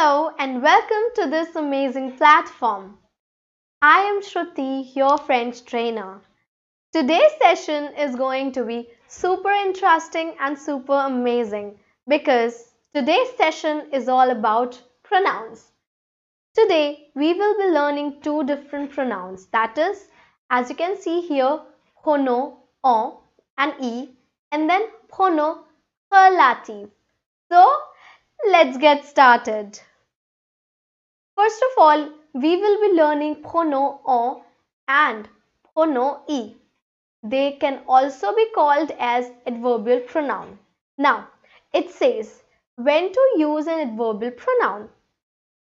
Hello and welcome to this amazing platform. I am Shruti, your French trainer. Today's session is going to be super interesting and super amazing because today's session is all about pronouns. Today we will be learning two different pronouns, that is, as you can see here, pronom en and e, and then pronom relatif. So let's get started. First of all, we will be learning pronom en and pronom e. They can also be called as adverbial pronoun. Now, it says when to use an adverbial pronoun.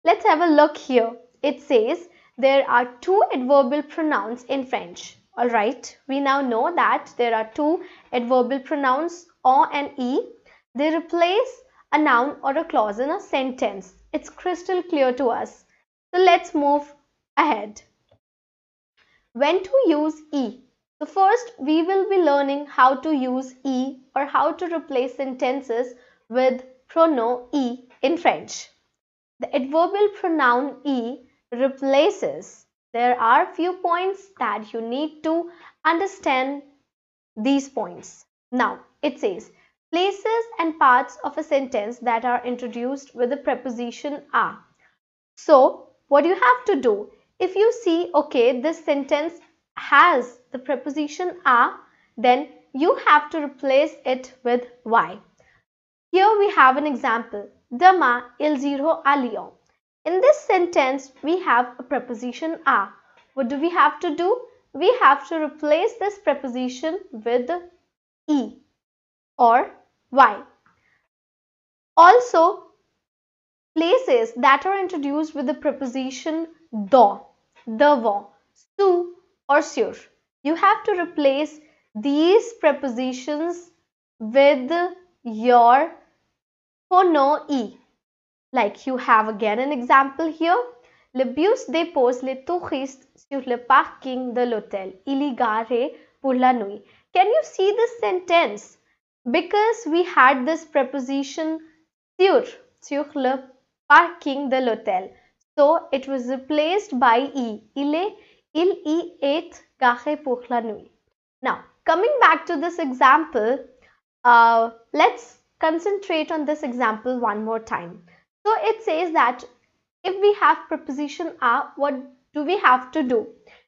Let's have a look here. It says there are two adverbial pronouns in French. Alright, we now know that there are two adverbial pronouns en and e. They replace a noun or a clause in a sentence. It's crystal clear to us. So let's move ahead. When to use e? So first we will be learning how to use e or how to replace sentences with pronom e in French. The adverbial pronoun e replaces. There are few points that you need to understand these points. Now it says places and parts of a sentence that are introduced with the preposition a. So what you have to do, if you see, okay, this sentence has the preposition a, then you have to replace it with y. Here we have an example. Demain, ils iront à Lyon. In this sentence, we have a preposition a. What do we have to do? We have to replace this preposition with e or y. Also, places that are introduced with the preposition do, devant, sous or sur. You have to replace these prepositions with your pronom e. Like you have again an example here. Le bus dépose les touristes sur le parking de l'hôtel. Il y gare pour la nuit. Can you see this sentence? Because we had this preposition sur le parking de l'hôtel. So it was replaced by e. Il y est garé pour la nuit. Now, coming back to this example, let's concentrate on this example one more time. So it says that if we have preposition a, what do we have to do?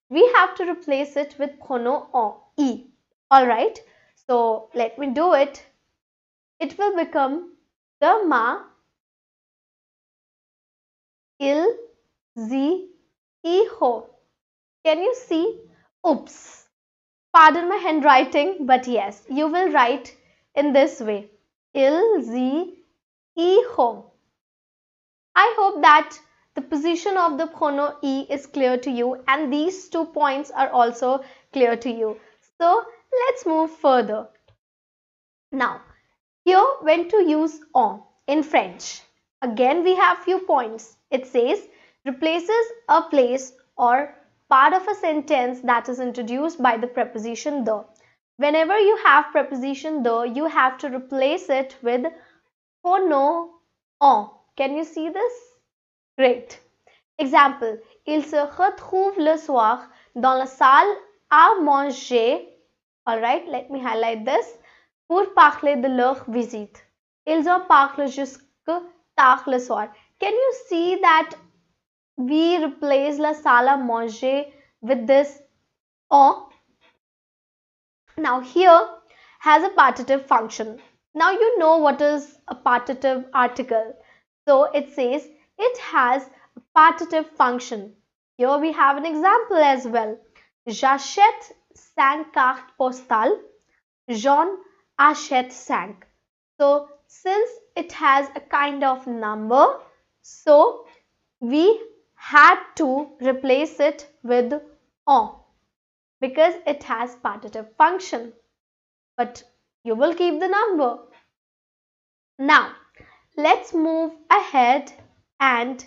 We have to replace it with pronom en, e. Alright, so let me do it. It will become demain, ils iront. Can you see? Oops. Pardon my handwriting, but yes, you will write in this way. Ils iront. I hope that the position of the pronom e is clear to you and these 2 points are also clear to you. So let's move further. Now, here when to use en in French. Again, we have few points. It says replaces a place or part of a sentence that is introduced by the preposition the. Whenever you have preposition the, you have to replace it with pronom en. Can you see this? Great. Example, ils se retrouvent le soir dans la salle à manger. Alright, let me highlight this. Pour parler de leur visite. Ils en parlent jusque tard le soir. Can you see that we replace la salle à manger with this en? Now here has a partitive function. Now you know what is a partitive article. So it says it has a partitive function. Here we have an example as well. J'achète 5 cartes postales. Jean achète 5. So since it has a kind of number, so we had to replace it with en because it has partitive function. But you will keep the number. Now, let's move ahead. And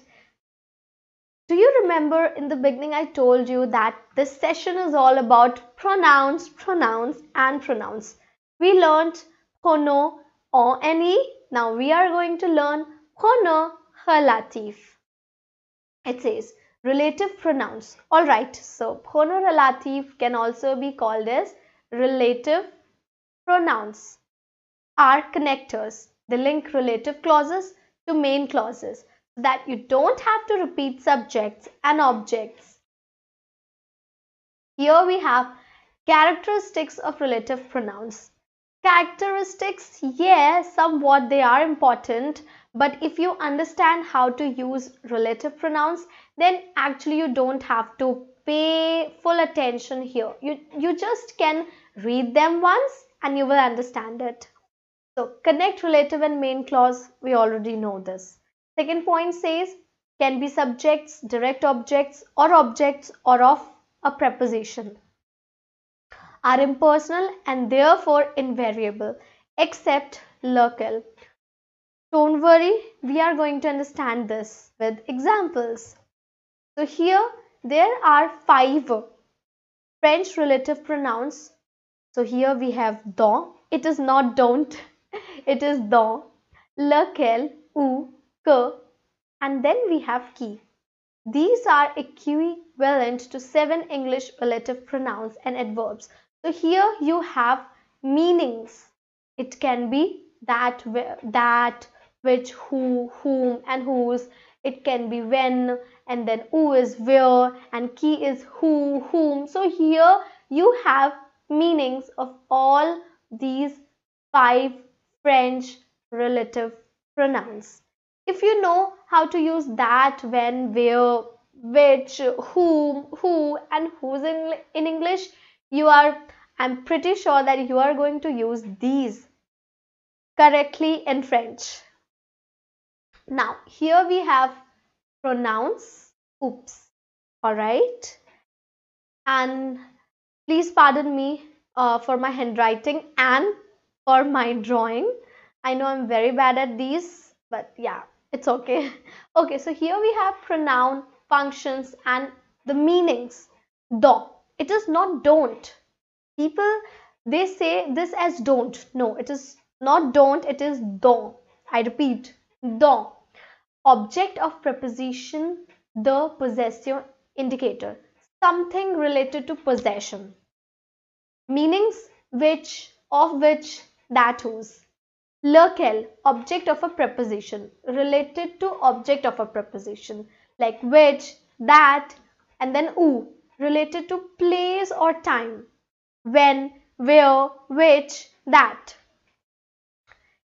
do you remember in the beginning I told you that this session is all about pronouns, pronouns and pronouns. We learned pronom en and e. Now we are going to learn pronom relatif. It says relative pronouns. Alright, so pronom relatif can also be called as relative pronouns. Are connectors. They link relative clauses to main clauses so that you don't have to repeat subjects and objects. Here we have characteristics of relative pronouns. Characteristics, yes, somewhat they are important, but if you understand how to use relative pronouns, then actually you don't have to pay full attention here. You just can read them once and you will understand it. So connect relative and main clause, we already know this. Second point says can be subjects, direct objects or of a preposition. Are impersonal and therefore invariable except leur. Don't worry, we are going to understand this with examples. So here there are 5 French relative pronouns. So here we have dans, it is not don't, it is dans, lequel, ou, que, and then we have qui. These are equivalent to 7 English relative pronouns and adverbs. So here you have meanings. It can be that, which, who, whom and whose. It can be when, and then who is where, and qui is who, whom. So here you have meanings of all these 5 French relative pronouns. If you know how to use that, when, where, which, whom, who and whose in English, I'm pretty sure that you are going to use these correctly in French. Now, here we have pronouns. Oops. Alright. And please pardon me for my handwriting and for my drawing. I know I'm very bad at these, but yeah, it's okay. Okay, so here we have pronoun, functions and the meanings. Dans. It is not don't. People, they say this as don't. No, it is not don't, it is dans. I repeat, dans. Object of preposition, the possessive indicator. Something related to possession. Meanings, which, of which, that, whose. Lequel, object of a preposition, related to object of a preposition, like which, that, and then où, related to place or time. When, where, which, that.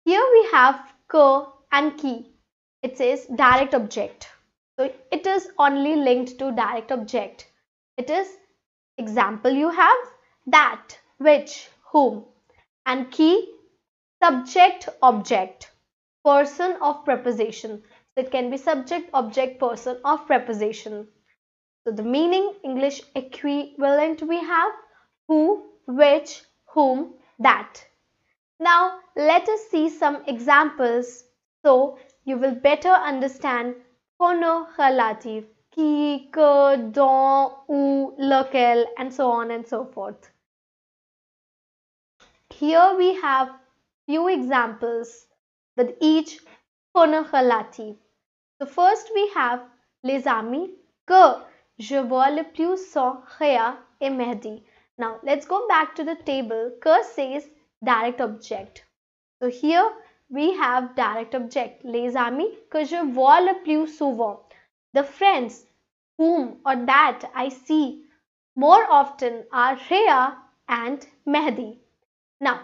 Here we have que and qui. It says direct object. So it is only linked to direct object. It is example you have that, which, whom, and qui, subject, object, person of preposition. So it can be subject, object, person of preposition. So the meaning, English equivalent we have who, which, whom, that. Now let us see some examples so you will better understand pronom relatif, qui, que, dont, où, lequel, and so on and so forth. Here we have few examples with each pronom relatif. So first we have les amis que je vois le plus sont Rhea et Mehdi. Now let's go back to the table. Que says direct object. So here we have direct object. Les amis que je vois le plus souvent. The friends whom or that I see more often are Rhea and Mehdi. Now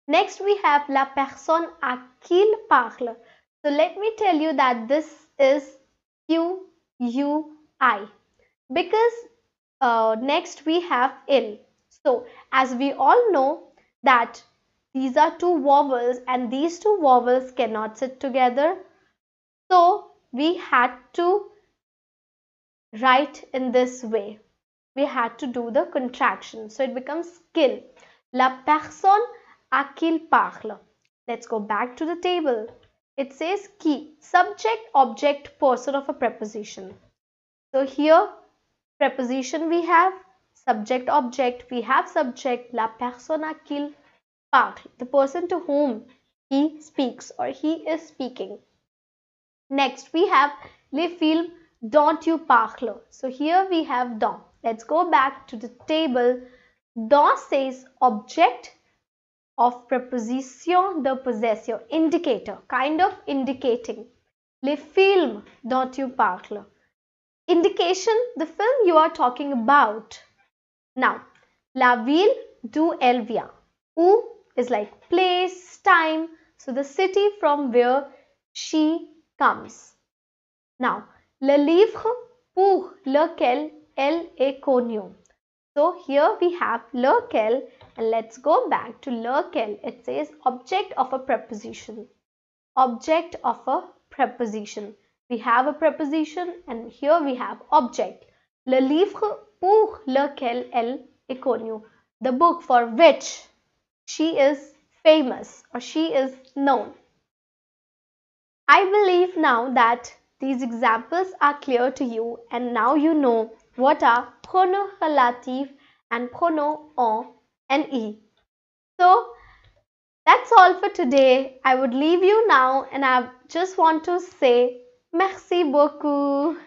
next we have la personne à qui il parle. So let me tell you that this is QUI because next we have elle. So as we all know that these are 2 vowels and these 2 vowels cannot sit together. So we had to write in this way. We had to do the contraction. So it becomes qu'il. La personne à qui il parle. Let's go back to the table. It says qui, subject, object, person of a preposition. So here preposition we have, subject, object, we have subject, la personne à qui il parle, the person to whom he speaks or he is speaking. Next, we have les films dont tu parles. So here we have dont. Let's go back to the table. Dont says object of preposition de possession, indicator, kind of indicating. Les films dont tu parles. Indication, the film you are talking about. Now, la ville d'où elle vient. Où is like place, time. So the city from where she comes. Now, le livre pour lequel elle est connue. So here we have lequel, and let's go back to lequel. It says object of a preposition. Object of a preposition. We have a preposition and here we have object. Le livre pour lequel elle est connue. The book for which she is famous or she is known. I believe now that these examples are clear to you and now you know what are pronoms relatifs and pronoms en and e. So that's all for today. I would leave you now and I just want to say merci beaucoup.